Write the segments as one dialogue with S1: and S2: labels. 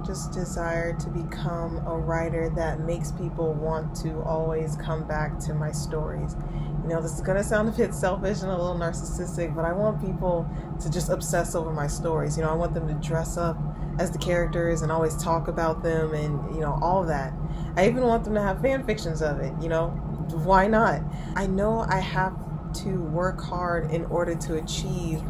S1: just desire to become a writer that makes people want to always come back to my stories. This is going to sound a bit selfish and a little narcissistic, but I want people to just obsess over my stories. I want them to dress up as the characters and always talk about them and, all of that. I even want them to have fan fictions of it, why not? I know I have to work hard in order to achieve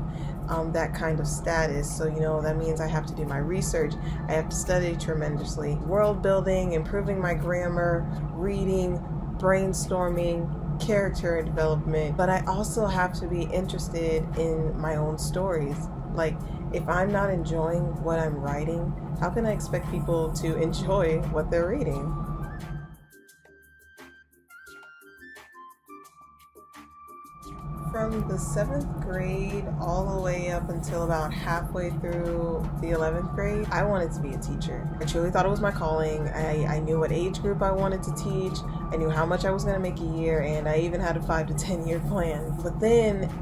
S1: that kind of status. So, that means I have to do my research. I have to study tremendously. World building, improving my grammar, reading, brainstorming, character development. But I also have to be interested in my own stories. Like, if I'm not enjoying what I'm writing, how can I expect people to enjoy what they're reading? From the 7th grade all the way up until about halfway through the 11th grade, I wanted to be a teacher. I truly thought it was my calling. I knew what age group I wanted to teach. I knew how much I was going to make a year, and I even had a 5 to 10 year plan. But then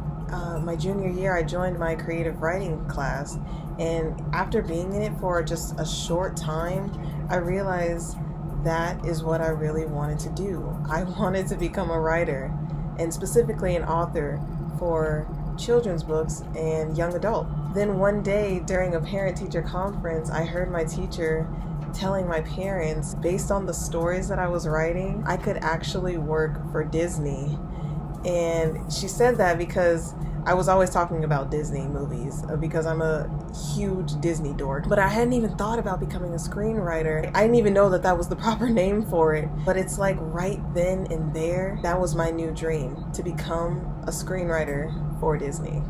S1: my junior year, I joined my creative writing class, and after being in it for just a short time, I realized that is what I really wanted to do. I wanted to become a writer, and specifically an author for children's books and young adult. Then one day during a parent-teacher conference, I heard my teacher telling my parents, based on the stories that I was writing, I could actually work for Disney. And she said that because I was always talking about Disney movies, because I'm a huge Disney dork. But I hadn't even thought about becoming a screenwriter. I didn't even know that that was the proper name for it. But it's like right then and there, that was my new dream, to become a screenwriter for Disney.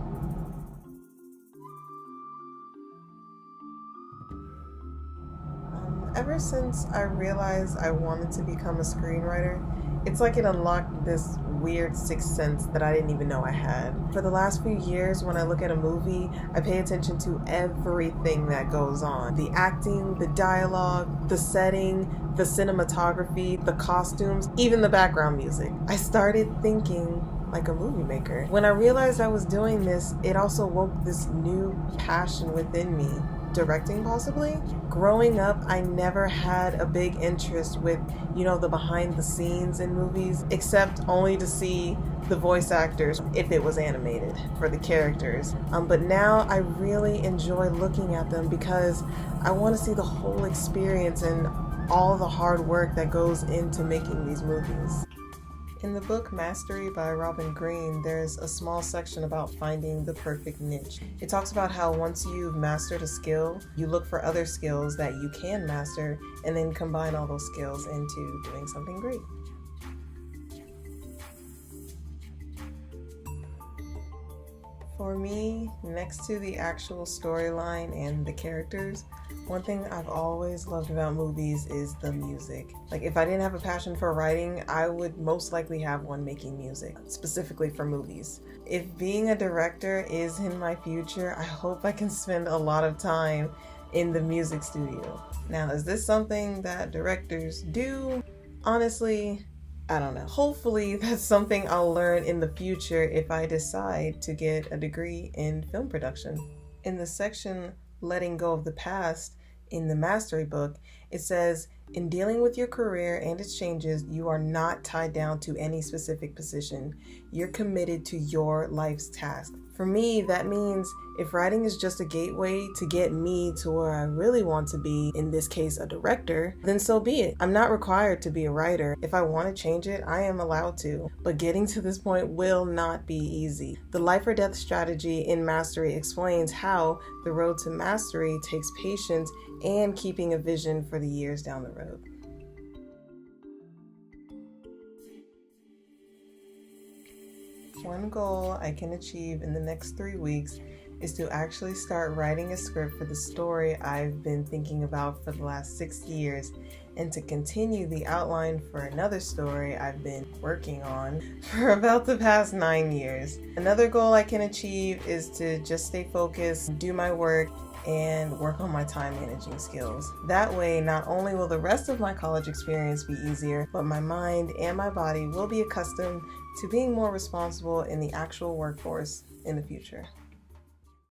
S1: Ever since I realized I wanted to become a screenwriter, it's like it unlocked this weird sixth sense that I didn't even know I had. For the last few years, when I look at a movie, I pay attention to everything that goes on. The acting, the dialogue, the setting, the cinematography, the costumes, even the background music. I started thinking like a movie maker. When I realized I was doing this, it also woke this new passion within me. Directing, possibly? Growing up, I never had a big interest with, the behind the scenes in movies, except only to see the voice actors if it was animated for the characters. But now I really enjoy looking at them because I want to see the whole experience and all the hard work that goes into making these movies. In the book Mastery by Robin Greene, there's a small section about finding the perfect niche. It talks about how once you've mastered a skill, you look for other skills that you can master and then combine all those skills into doing something great. For me, next to the actual storyline and the characters, one thing I've always loved about movies is the music. Like, if I didn't have a passion for writing, I would most likely have one making music, specifically for movies. If being a director is in my future, I hope I can spend a lot of time in the music studio. Now, is this something that directors do? Honestly, I don't know. Hopefully that's something I'll learn in the future if I decide to get a degree in film production. In the section Letting Go of the Past in the Mastery book, it says, in dealing with your career and its changes, you are not tied down to any specific position. You're committed to your life's task. For me, that means if writing is just a gateway to get me to where I really want to be, in this case a director, then so be it. I'm not required to be a writer. If I want to change it, I am allowed to. But getting to this point will not be easy. The life or death strategy in Mastery explains how the road to mastery takes patience and keeping a vision for the years down the road. One goal I can achieve in the next 3 weeks is to actually start writing a script for the story I've been thinking about for the last 6 years, and to continue the outline for another story I've been working on for about the past 9 years. Another goal I can achieve is to just stay focused, do my work, and work on my time managing skills. That way, not only will the rest of my college experience be easier, but my mind and my body will be accustomed to being more responsible in the actual workforce in the future.